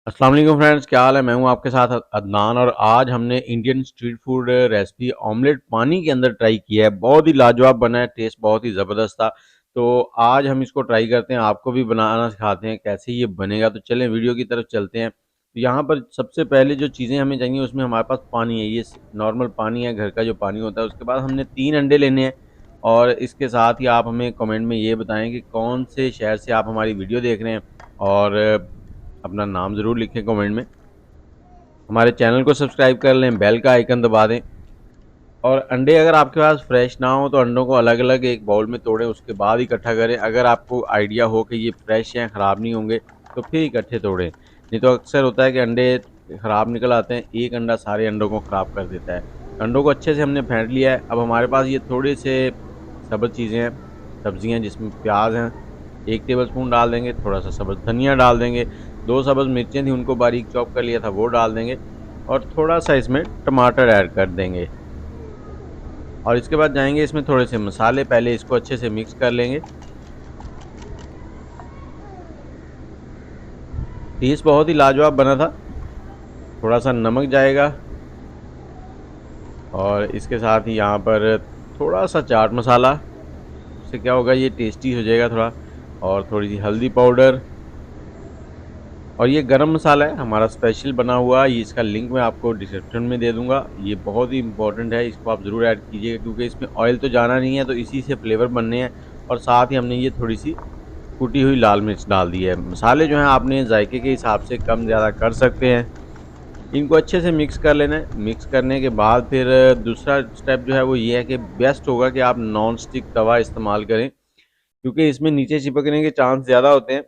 अस्सलाम वालेकुम फ्रेंड्स, क्या हाल है। मैं हूं आपके साथ अदनान और आज हमने Indian street food recipe omelette पानी के अंदर ट्राई किया है। बहुत ही लाजवाब बना है, टेस्ट बहुत ही ज़बरदस्त था। तो आज हम इसको ट्राई करते हैं, आपको भी बनाना सिखाते हैं कैसे ये बनेगा। तो चलें वीडियो की तरफ चलते हैं। तो यहाँ पर सबसे पहले जो चीज़ें हमें चाहिए उसमें हमारे पास पानी है। ये नॉर्मल पानी है, घर का जो पानी होता है। उसके बाद हमने 3 अंडे लेने हैं और इसके साथ ही आप हमें कमेंट में ये बताएं कि कौन से शहर से आप हमारी वीडियो देख रहे हैं और अपना नाम ज़रूर लिखें कमेंट में। हमारे चैनल को सब्सक्राइब कर लें, बेल का आइकन दबा दें। और अंडे अगर आपके पास फ्रेश ना हो तो अंडों को अलग अलग एक बाउल में तोड़ें, उसके बाद इकट्ठा करें। अगर आपको आइडिया हो कि ये फ्रेश हैं, ख़राब नहीं होंगे, तो फिर इकट्ठे तोड़ें। नहीं तो अक्सर होता है कि अंडे ख़राब निकल आते हैं, एक अंडा सारे अंडों को ख़राब कर देता है। अंडों को अच्छे से हमने फेंट लिया है। अब हमारे पास ये थोड़े से सब्ज़ चीज़ें हैं, सब्ज़ियाँ, जिसमें प्याज हैं, 1 टेबल स्पून डाल देंगे। थोड़ा सा सब्ज़ धनिया डाल देंगे। 2 सब्ज़ मिर्चें थी, उनको बारीक चॉप कर लिया था, वो डाल देंगे। और थोड़ा सा इसमें टमाटर ऐड कर देंगे। और इसके बाद जाएंगे इसमें थोड़े से मसाले, पहले इसको अच्छे से मिक्स कर लेंगे। टेस्ट बहुत ही लाजवाब बना था। थोड़ा सा नमक जाएगा और इसके साथ ही यहाँ पर थोड़ा सा चाट मसाला। उससे क्या होगा, ये टेस्टी हो जाएगा थोड़ा। और थोड़ी सी हल्दी पाउडर और ये गरम मसाला है हमारा स्पेशल बना हुआ। ये इसका लिंक मैं आपको डिस्क्रिप्शन में दे दूंगा। ये बहुत ही इंपॉर्टेंट है, इसको आप ज़रूर ऐड कीजिएगा क्योंकि इसमें ऑयल तो जाना नहीं है, तो इसी से फ्लेवर बनने हैं। और साथ ही हमने ये थोड़ी सी कुटी हुई लाल मिर्च डाल दी है। मसाले जो हैं आपने जायके के हिसाब से कम ज़्यादा कर सकते हैं। इनको अच्छे से मिक्स कर लेना है। मिक्स करने के बाद फिर दूसरा स्टेप जो है वो ये है कि बेस्ट होगा कि आप नॉन स्टिक तवा इस्तेमाल करें क्योंकि इसमें नीचे चिपकने के चांस ज़्यादा होते हैं।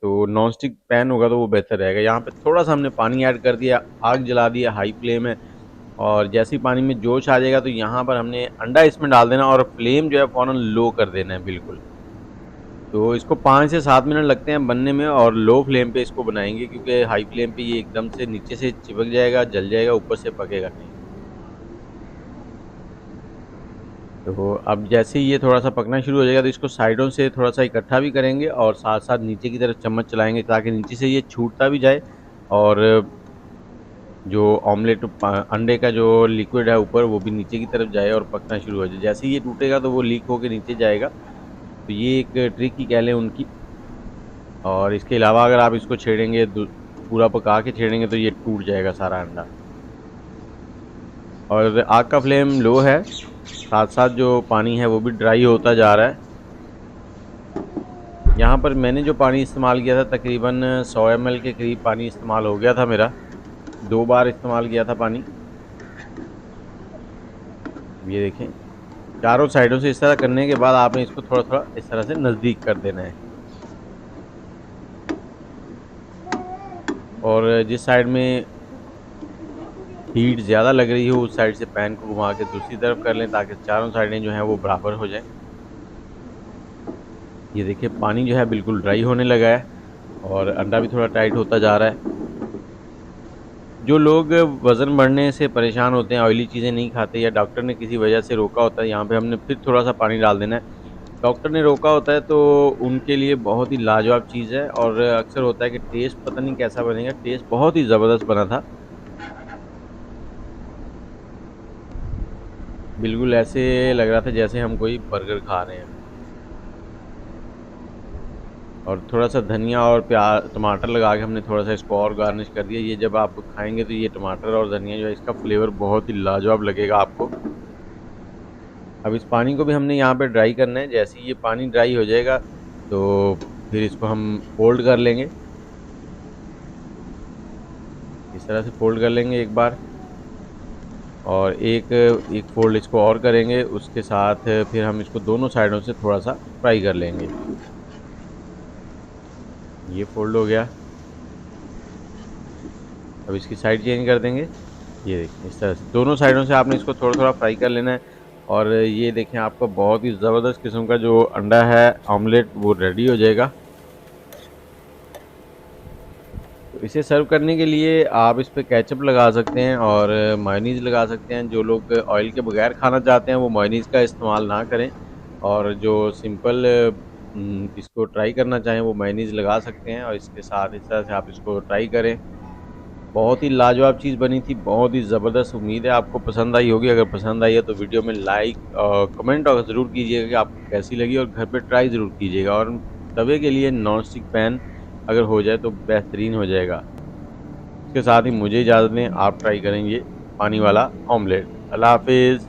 तो नॉन स्टिक पैन होगा तो वो बेहतर रहेगा। यहाँ पे थोड़ा सा हमने पानी ऐड कर दिया, आग जला दिया हाई फ्लेम में। और जैसे ही पानी में जोश आ जाएगा तो यहाँ पर हमने अंडा इसमें डाल देना और फ्लेम जो है फ़ौरन लो कर देना है बिल्कुल। तो इसको 5 से 7 मिनट लगते हैं बनने में और लो फ्लेम पे इसको बनाएंगे क्योंकि हाई फ्लेम पे ये एकदम से नीचे से चिपक जाएगा, जल जाएगा, ऊपर से पकेगा नहीं। तो अब जैसे ही ये थोड़ा-सा पकना शुरू हो जाएगा तो इसको साइडों से थोड़ा-सा इकट्ठा भी करेंगे और साथ-साथ नीचे की तरफ चम्मच चलाएँगे ताकि नीचे से ये छूटता भी जाए और जो ऑमलेट अंडे का जो लिक्विड है ऊपर वो भी नीचे की तरफ जाए और पकना शुरू हो जाए। जैसे ही ये टूटेगा तो वो लीक होके नीचे जाएगा। तो ये एक ट्रिक ही कह लें उनकी। और इसके अलावा अगर आप इसको छेड़ेंगे पूरा पका के छेड़ेंगे तो ये टूट जाएगा सारा अंडा। और आग का फ्लेम लो है, साथ साथ जो पानी है वो भी ड्राई होता जा रहा है। यहाँ पर मैंने जो पानी इस्तेमाल किया था तकरीबन 100 ml के करीब पानी इस्तेमाल हो गया था मेरा। 2 बार इस्तेमाल किया था पानी। ये देखें, चारों साइडों से इस तरह करने के बाद आपने इसको थोड़ा थोड़ा इस तरह से नज़दीक कर देना है। और जिस साइड में हीट ज़्यादा लग रही हो उस साइड से पैन को घुमा के दूसरी तरफ कर लें ताकि चारों साइडें जो हैं वो बराबर हो जाएं। ये देखिए पानी जो है बिल्कुल ड्राई होने लगा है और अंडा भी थोड़ा टाइट होता जा रहा है। जो लोग वज़न बढ़ने से परेशान होते हैं, ऑयली चीज़ें नहीं खाते या डॉक्टर ने किसी वजह से रोका होता है, यहाँ पे हमने फिर थोड़ा-सा पानी डाल देना है। डॉक्टर ने रोका होता है तो उनके लिए बहुत ही लाजवाब चीज़ है और अक्सर होता है कि टेस्ट पता नहीं कैसा बनेगा, टेस्ट बहुत ही ज़बरदस्त बना था। बिल्कुल ऐसे लग रहा था जैसे हम कोई बर्गर खा रहे हैं। और थोड़ा-सा धनिया और टमाटर लगा के हमने थोड़ा-सा इसको और गार्निश कर दिया। ये जब आप खाएँगे तो ये टमाटर और धनिया जो है इसका फ्लेवर बहुत ही लाजवाब लगेगा आपको। अब इस पानी को भी हमने यहाँ पे ड्राई करना है। जैसे ही ये पानी ड्राई हो जाएगा तो फिर इसको हम फ़ोल्ड कर लेंगे। इस तरह से फ़ोल्ड कर लेंगे एक बार और एक फ़ोल्ड इसको और करेंगे। उसके साथ फिर हम इसको दोनों साइडों से थोड़ा-सा फ्राई कर लेंगे। ये फ़ोल्ड हो गया। अब इसकी साइड चेंज कर देंगे। ये देखिए इस तरह से दोनों साइडों से आपने इसको थोड़ा-थोड़ा फ्राई कर लेना है। और ये देखें आपका बहुत ही ज़बरदस्त किस्म का जो अंडा है ऑमलेट वो रेडी हो जाएगा। तो इसे सर्व करने के लिए आप इस पे केचप लगा सकते हैं और मेयोनीज़ लगा सकते हैं। जो लोग ऑयल के बगैर खाना चाहते हैं वो मेयोनीज़ का इस्तेमाल ना करें और जो सिंपल इसको ट्राई करना चाहें वो मेयोनीज़ लगा सकते हैं और इसके साथ इस तरह से आप इसको ट्राई करें। बहुत ही लाजवाब चीज़ बनी थी, बहुत ही ज़बरदस्त। उम्मीद है आपको पसंद आई होगी। अगर पसंद आई है तो वीडियो में लाइक कमेंट और ज़रूर कीजिएगा कि आपको कैसी लगी, और घर पे ट्राई ज़रूर कीजिएगा। और तवे के लिए नॉन स्टिक पैन अगर हो जाए तो बेहतरीन हो जाएगा। इसके साथ ही मुझे इजाज़त दें, आप ट्राई करेंगे पानी वाला ऑमलेट। अल्लाह हाफ़िज़।